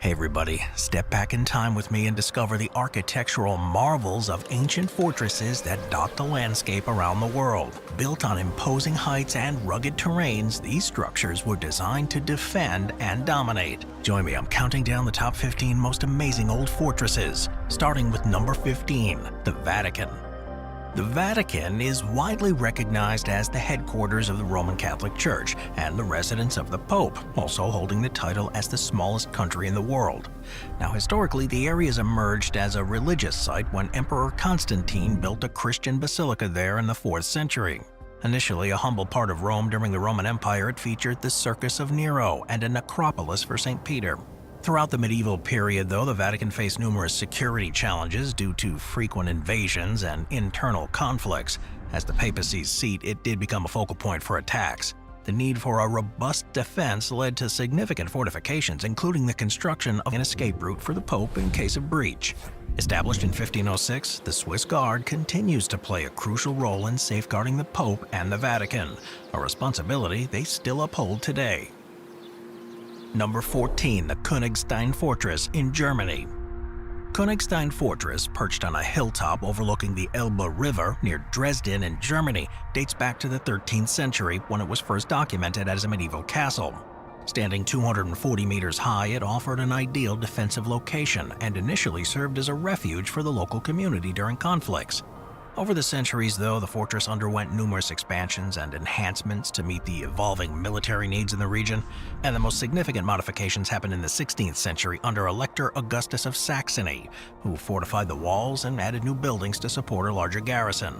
Hey everybody, step back in time with me and discover the architectural marvels of ancient fortresses that dot the landscape around the world. Built on imposing heights and rugged terrains, these structures were designed to defend and dominate. Join me, I'm counting down the top 15 most amazing old fortresses, starting with number 15, the Vatican. The Vatican is widely recognized as the headquarters of the Roman Catholic Church and the residence of the Pope, also holding the title as the smallest country in the world. Now, historically, the area has emerged as a religious site when Emperor Constantine built a Christian basilica there in the 4th century. Initially a humble part of Rome during the Roman Empire, it featured the Circus of Nero and a necropolis for St. Peter. Throughout the medieval period, though, the Vatican faced numerous security challenges due to frequent invasions and internal conflicts. As the papacy's seat, it did become a focal point for attacks. The need for a robust defense led to significant fortifications, including the construction of an escape route for the Pope in case of breach. Established in 1506, the Swiss Guard continues to play a crucial role in safeguarding the Pope and the Vatican, a responsibility they still uphold today. Number 14, the Königstein Fortress in Germany. Königstein Fortress, perched on a hilltop overlooking the Elbe River near Dresden in Germany, dates back to the 13th century when it was first documented as a medieval castle. Standing 240 meters high, it offered an ideal defensive location and initially served as a refuge for the local community during conflicts. Over the centuries, though, the fortress underwent numerous expansions and enhancements to meet the evolving military needs in the region, and the most significant modifications happened in the 16th century under Elector Augustus of Saxony, who fortified the walls and added new buildings to support a larger garrison.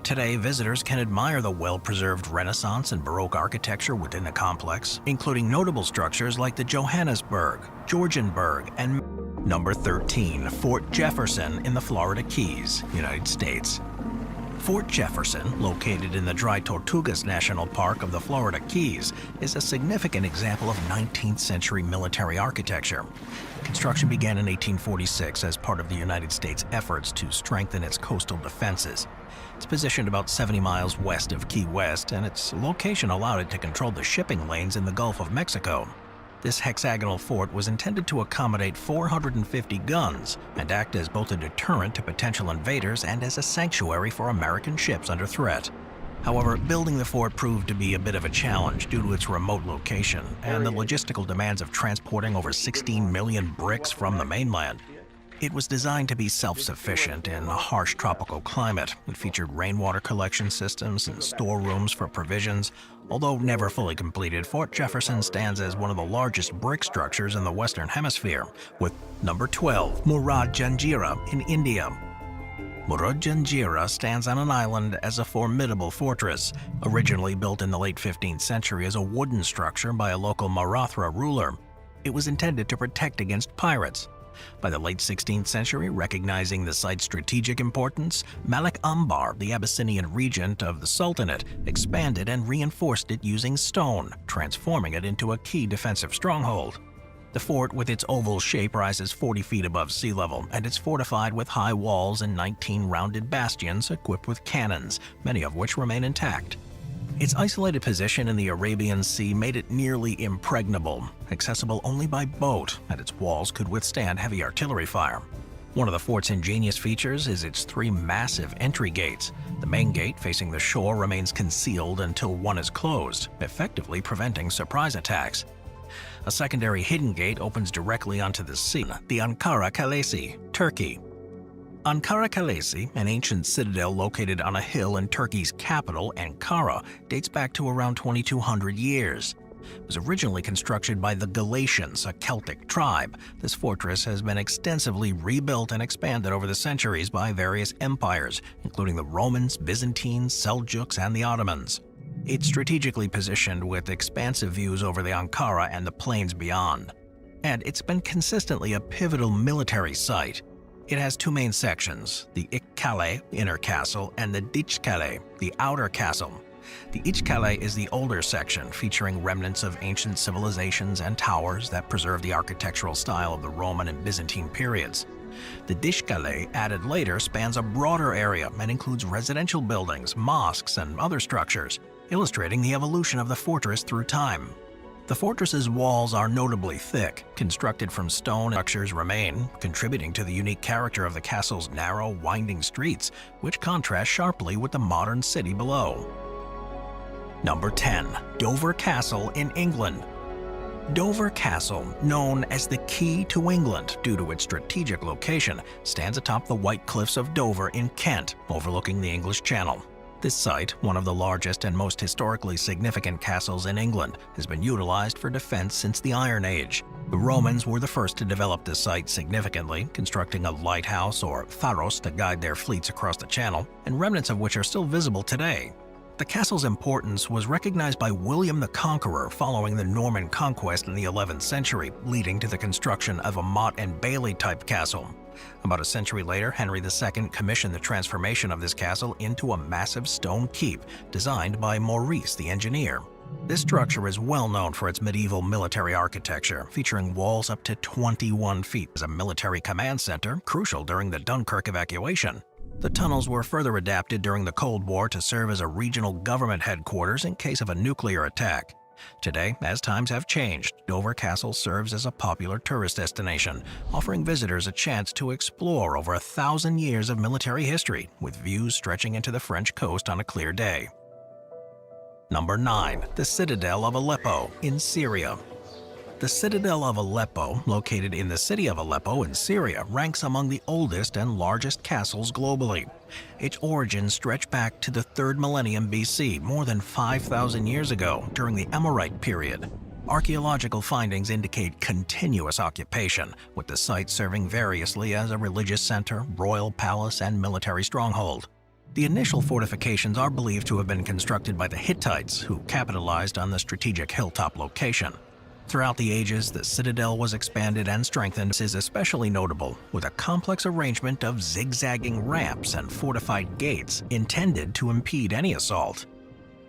Today, visitors can admire the well-preserved Renaissance and Baroque architecture within the complex, including notable structures like the Johannesburg, Georgienberg, and Number 13, Fort Jefferson in the Florida Keys, United States. Fort Jefferson, located in the Dry Tortugas National Park of the Florida Keys, is a significant example of 19th century military architecture. Construction began in 1846 as part of the United States' efforts to strengthen its coastal defenses. It's positioned about 70 miles west of Key West, and its location allowed it to control the shipping lanes in the Gulf of Mexico. This hexagonal fort was intended to accommodate 450 guns and act as both a deterrent to potential invaders and as a sanctuary for American ships under threat. However, building the fort proved to be a bit of a challenge due to its remote location and the logistical demands of transporting over 16 million bricks from the mainland. It was designed to be self-sufficient in a harsh tropical climate. It featured rainwater collection systems and storerooms for provisions. Although never fully completed, Fort Jefferson stands as one of the largest brick structures in the Western Hemisphere, with Number 12, Murad Janjira in India. Murad Janjira stands on an island as a formidable fortress. Originally built in the late 15th century as a wooden structure by a local Maratha ruler, it was intended to protect against pirates. By the late 16th century, recognizing the site's strategic importance, Malik Ambar, the Abyssinian regent of the Sultanate, expanded and reinforced it using stone, transforming it into a key defensive stronghold. The fort, with its oval shape, rises 40 feet above sea level, and it's fortified with high walls and 19 rounded bastions equipped with cannons, many of which remain intact. Its isolated position in the Arabian Sea made it nearly impregnable, accessible only by boat, and its walls could withstand heavy artillery fire. One of the fort's ingenious features is its 3 massive entry gates. The main gate, facing the shore, remains concealed until one is closed, effectively preventing surprise attacks. A secondary hidden gate opens directly onto the sea, the Ankara Kalesi, Turkey. Ankara Kalesi, an ancient citadel located on a hill in Turkey's capital, Ankara, dates back to around 2,200 years. It was originally constructed by the Galatians, a Celtic tribe. This fortress has been extensively rebuilt and expanded over the centuries by various empires, including the Romans, Byzantines, Seljuks, and the Ottomans. It's strategically positioned with expansive views over the Ankara and the plains beyond. And it's been consistently a pivotal military site. It has 2 main sections, the İç-Kale, inner castle, and the Dış-Kale, the outer castle. The İç-Kale is the older section, featuring remnants of ancient civilizations and towers that preserve the architectural style of the Roman and Byzantine periods. The Dış-Kale, added later, spans a broader area and includes residential buildings, mosques, and other structures, illustrating the evolution of the fortress through time. The fortress's walls are notably thick, constructed from stone. Structures remain, contributing to the unique character of the castle's narrow, winding streets, which contrast sharply with the modern city below. Number 10. Dover Castle in England. Dover Castle, known as the Key to England due to its strategic location, stands atop the White Cliffs of Dover in Kent, overlooking the English Channel. This site, one of the largest and most historically significant castles in England, has been utilized for defense since the Iron Age. The Romans were the first to develop this site significantly, constructing a lighthouse or pharos to guide their fleets across the Channel, and remnants of which are still visible today. The castle's importance was recognized by William the Conqueror following the Norman conquest in the 11th century, leading to the construction of a Motte and Bailey-type castle. About a century later, Henry II commissioned the transformation of this castle into a massive stone keep designed by Maurice the engineer. This structure is well known for its medieval military architecture, featuring walls up to 21 feet as a military command center, crucial during the Dunkirk evacuation. The tunnels were further adapted during the Cold War to serve as a regional government headquarters in case of a nuclear attack. Today, as times have changed, Dover Castle serves as a popular tourist destination, offering visitors a chance to explore over 1,000 years of military history, with views stretching into the French coast on a clear day. Number 9. The Citadel of Aleppo in Syria. The Citadel of Aleppo, located in the city of Aleppo in Syria, ranks among the oldest and largest castles globally. Its origins stretch back to the 3rd millennium BC, more than 5,000 years ago, during the Amorite period. Archaeological findings indicate continuous occupation, with the site serving variously as a religious center, royal palace, and military stronghold. The initial fortifications are believed to have been constructed by the Hittites, who capitalized on the strategic hilltop location. Throughout the ages, the citadel was expanded and strengthened. This is especially notable, with a complex arrangement of zigzagging ramps and fortified gates intended to impede any assault.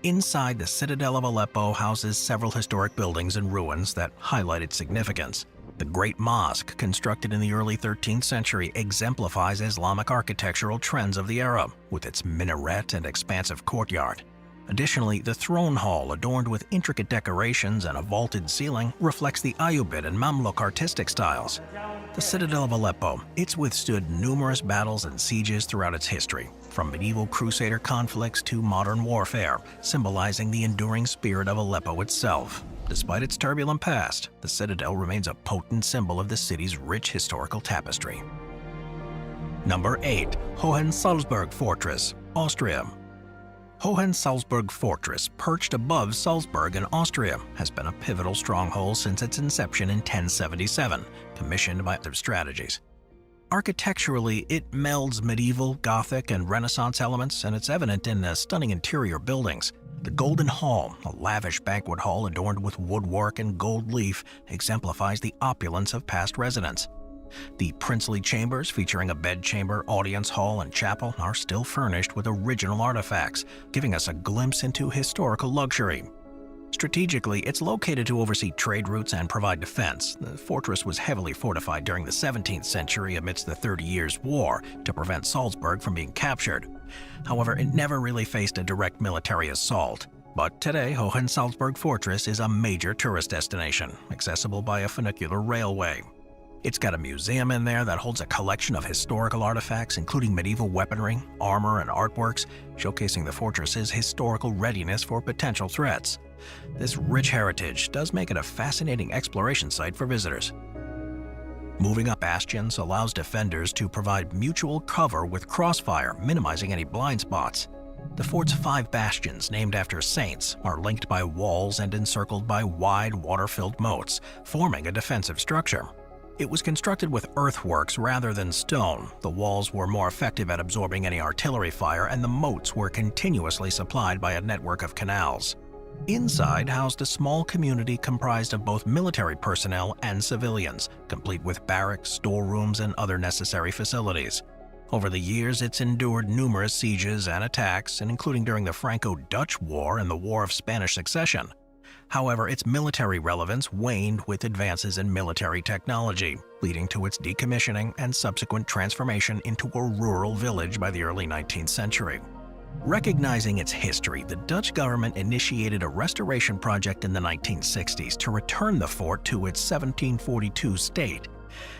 Inside the Citadel of Aleppo houses several historic buildings and ruins that highlight its significance. The Great Mosque, constructed in the early 13th century, exemplifies Islamic architectural trends of the era, with its minaret and expansive courtyard. Additionally, the throne hall, adorned with intricate decorations and a vaulted ceiling, reflects the Ayyubid and Mamluk artistic styles. The Citadel of Aleppo, it's withstood numerous battles and sieges throughout its history, from medieval crusader conflicts to modern warfare, symbolizing the enduring spirit of Aleppo itself. Despite its turbulent past, the citadel remains a potent symbol of the city's rich historical tapestry. Number 8. Hohensalzburg Fortress, Austria. Hohensalzburg Fortress, perched above Salzburg in Austria, has been a pivotal stronghold since its inception in 1077, commissioned by strategies. Architecturally, it melds medieval, Gothic, and Renaissance elements, and it's evident in the stunning interior buildings. The Golden Hall, a lavish banquet hall adorned with woodwork and gold leaf, exemplifies the opulence of past residents. The princely chambers, featuring a bedchamber, audience hall, and chapel, are still furnished with original artifacts, giving us a glimpse into historical luxury. Strategically, it's located to oversee trade routes and provide defense. The fortress was heavily fortified during the 17th century amidst the 30 Years' War to prevent Salzburg from being captured. However, it never really faced a direct military assault. But today, Hohensalzburg Fortress is a major tourist destination, accessible by a funicular railway. It's got a museum in there that holds a collection of historical artifacts, including medieval weaponry, armor, and artworks, showcasing the fortress's historical readiness for potential threats. This rich heritage does make it a fascinating exploration site for visitors. Moving up bastions allows defenders to provide mutual cover with crossfire, minimizing any blind spots. The fort's 5 bastions, named after saints, are linked by walls and encircled by wide, water-filled moats, forming a defensive structure. It was constructed with earthworks rather than stone. The walls were more effective at absorbing any artillery fire, and the moats were continuously supplied by a network of canals. Inside housed a small community comprised of both military personnel and civilians, complete with barracks, storerooms, and other necessary facilities. Over the years, it's endured numerous sieges and attacks, and including during the Franco-Dutch War and the War of Spanish Succession. However, its military relevance waned with advances in military technology, leading to its decommissioning and subsequent transformation into a rural village by the early 19th century. Recognizing its history, the Dutch government initiated a restoration project in the 1960s to return the fort to its 1742 state.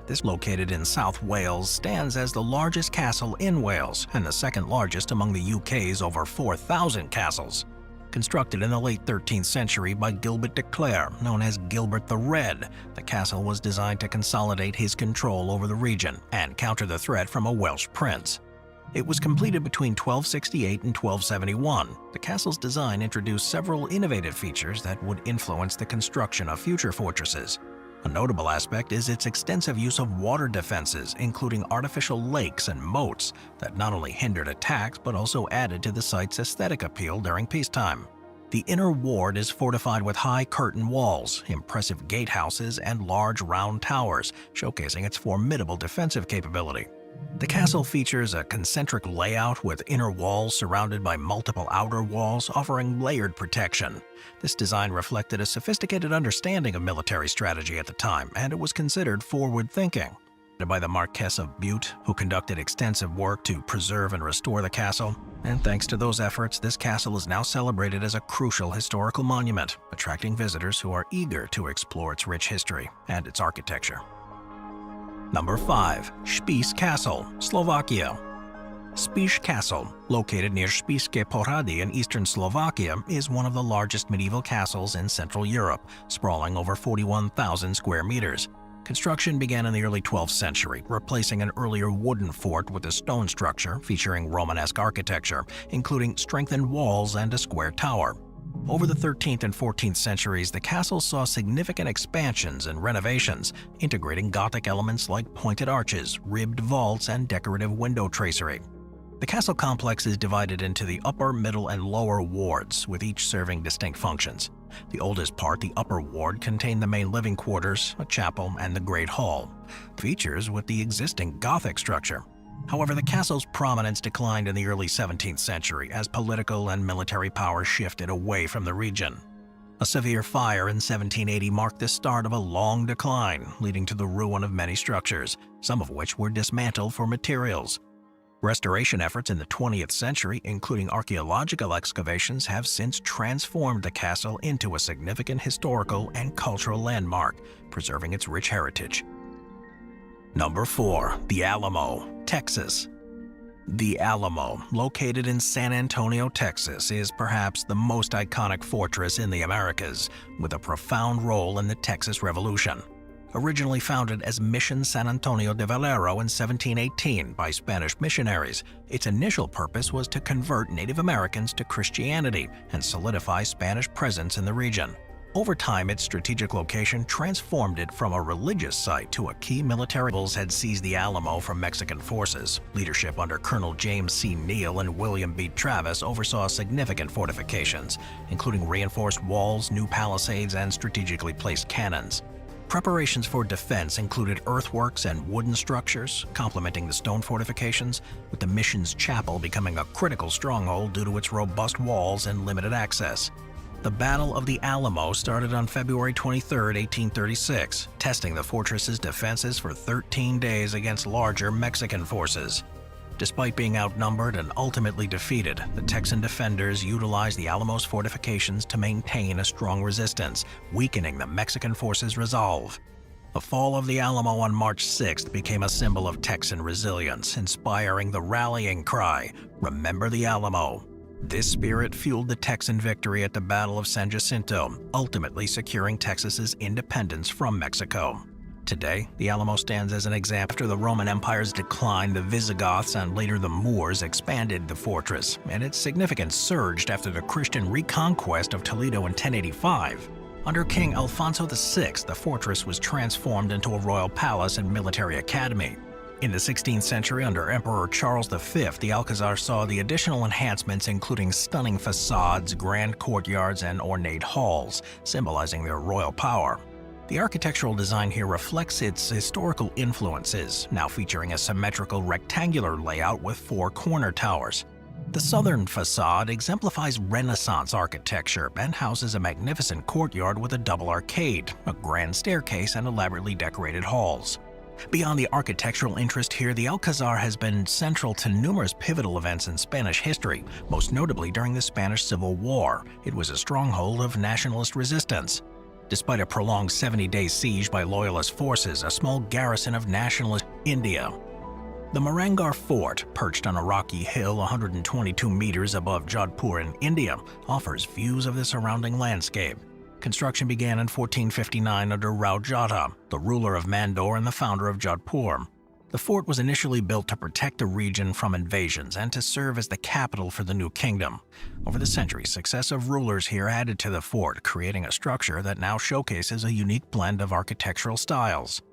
This, located in South Wales, stands as the largest castle in Wales and the second largest among the UK's over 4,000 castles. Constructed in the late 13th century by Gilbert de Clare, known as Gilbert the Red, the castle was designed to consolidate his control over the region and counter the threat from a Welsh prince. It was completed between 1268 and 1271. The castle's design introduced several innovative features that would influence the construction of future fortresses. A notable aspect is its extensive use of water defenses, including artificial lakes and moats that not only hindered attacks but also added to the site's aesthetic appeal during peacetime. The inner ward is fortified with high curtain walls, impressive gatehouses, and large round towers, showcasing its formidable defensive capability. The castle features a concentric layout with inner walls surrounded by multiple outer walls, offering layered protection. This design reflected a sophisticated understanding of military strategy at the time, and it was considered forward-thinking. By the Marquess of Bute, who conducted extensive work to preserve and restore the castle, and thanks to those efforts, this castle is now celebrated as a crucial historical monument, attracting visitors who are eager to explore its rich history and its architecture. Number 5. Spiš Castle, Slovakia. Spiš Castle, located near Spišské Pohrady in eastern Slovakia, is one of the largest medieval castles in Central Europe, sprawling over 41,000 square meters. Construction began in the early 12th century, replacing an earlier wooden fort with a stone structure featuring Romanesque architecture, including strengthened walls and a square tower. Over the 13th and 14th centuries, the castle saw significant expansions and renovations, integrating Gothic elements like pointed arches, ribbed vaults, and decorative window tracery. The castle complex is divided into the upper, middle, and lower wards, with each serving distinct functions. The oldest part, the upper ward, contained the main living quarters, a chapel, and the Great Hall, features with the existing Gothic structure. However, the castle's prominence declined in the early 17th century as political and military power shifted away from the region. A severe fire in 1780 marked the start of a long decline, leading to the ruin of many structures, some of which were dismantled for materials. Restoration efforts in the 20th century, including archaeological excavations, have since transformed the castle into a significant historical and cultural landmark, preserving its rich heritage. Number 4. The Alamo, Texas. The Alamo, located in San Antonio, Texas, is perhaps the most iconic fortress in the Americas, with a profound role in the Texas Revolution. Originally founded as Mission San Antonio de Valero in 1718 by Spanish missionaries, its initial purpose was to convert Native Americans to Christianity and solidify Spanish presence in the region. Over time, its strategic location transformed it from a religious site to a key military. Rebels had seized the Alamo from Mexican forces. Leadership under Colonel James C. Neal and William B. Travis oversaw significant fortifications, including reinforced walls, new palisades, and strategically placed cannons. Preparations for defense included earthworks and wooden structures, complementing the stone fortifications, with the mission's chapel becoming a critical stronghold due to its robust walls and limited access. The Battle of the Alamo started on February 23, 1836, testing the fortress's defenses for 13 days against larger Mexican forces. Despite being outnumbered and ultimately defeated, the Texan defenders utilized the Alamo's fortifications to maintain a strong resistance, weakening the Mexican forces' resolve. The fall of the Alamo on March 6th became a symbol of Texan resilience, inspiring the rallying cry, "Remember the Alamo." This spirit fueled the Texan victory at the Battle of San Jacinto, ultimately securing Texas's independence from Mexico. Today, the Alamo stands as an example. After the Roman Empire's decline, the Visigoths and later the Moors expanded the fortress, and its significance surged after the Christian reconquest of Toledo in 1085. Under King Alfonso VI, the fortress was transformed into a royal palace and military academy. In the 16th century, under Emperor Charles V, the Alcazar saw the additional enhancements including stunning facades, grand courtyards, and ornate halls, symbolizing their royal power. The architectural design here reflects its historical influences, now featuring a symmetrical rectangular layout with 4 corner towers. The southern facade exemplifies Renaissance architecture and houses a magnificent courtyard with a double arcade, a grand staircase, and elaborately decorated halls. Beyond the architectural interest here, the Alcazar has been central to numerous pivotal events in Spanish history, most notably during the Spanish Civil War. It was a stronghold of nationalist resistance. Despite a prolonged 70-day siege by loyalist forces, a small garrison of nationalist India. The Marangar Fort, perched on a rocky hill 122 meters above Jodhpur in India, offers views of the surrounding landscape. Construction began in 1459 under Rao Jodha, the ruler of Mandore and the founder of Jodhpur. The fort was initially built to protect the region from invasions and to serve as the capital for the new kingdom. Over the centuries, successive rulers here added to the fort, creating a structure that now showcases a unique blend of architectural styles.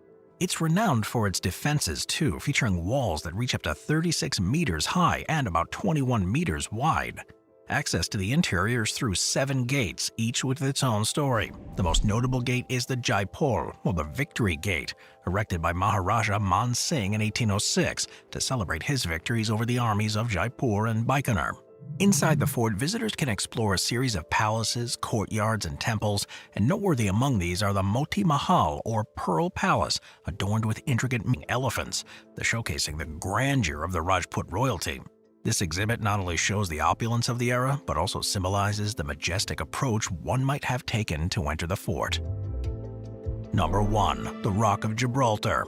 It's renowned for its defenses too, featuring walls that reach up to 36 meters high and about 21 meters wide. Access to the interior is through 7 gates, each with its own story. The most notable gate is the Jaipur, or the Victory Gate, erected by Maharaja Man Singh in 1806 to celebrate his victories over the armies of Jaipur and Bikaner. Inside the fort, visitors can explore a series of palaces, courtyards, and temples, and noteworthy among these are the Moti Mahal, or Pearl Palace, adorned with intricate elephants, showcasing the grandeur of the Rajput royalty. This exhibit not only shows the opulence of the era, but also symbolizes the majestic approach one might have taken to enter the fort. Number 1. The Rock of Gibraltar.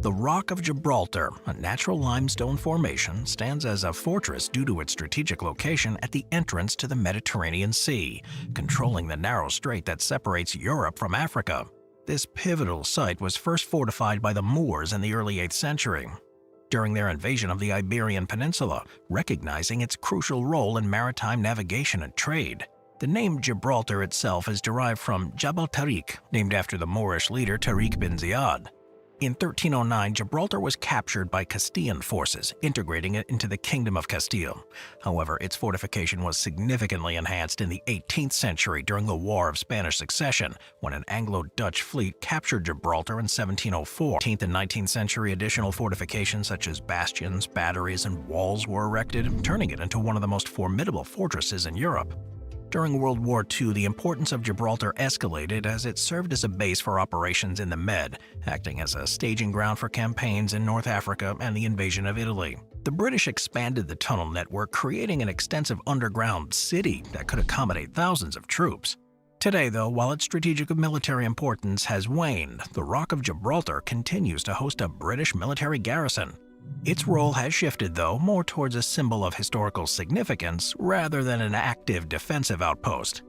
The Rock of Gibraltar, a natural limestone formation, stands as a fortress due to its strategic location at the entrance to the Mediterranean Sea, controlling the narrow strait that separates Europe from Africa. This pivotal site was first fortified by the Moors in the early 8th century, during their invasion of the Iberian Peninsula, recognizing its crucial role in maritime navigation and trade. The name Gibraltar itself is derived from Jabal Tariq, named after the Moorish leader Tariq bin Ziyad. In 1309, Gibraltar was captured by Castilian forces, integrating it into the Kingdom of Castile. However, its fortification was significantly enhanced in the 18th century during the War of Spanish Succession, when an Anglo-Dutch fleet captured Gibraltar in 1704. 18th and 19th century additional fortifications such as bastions, batteries, and walls were erected, turning it into one of the most formidable fortresses in Europe. During World War II, the importance of Gibraltar escalated as it served as a base for operations in the Med, acting as a staging ground for campaigns in North Africa and the invasion of Italy. The British expanded the tunnel network, creating an extensive underground city that could accommodate thousands of troops. Today, though, while its strategic military importance has waned, the Rock of Gibraltar continues to host a British military garrison. Its role has shifted, though, more towards a symbol of historical significance rather than an active defensive outpost.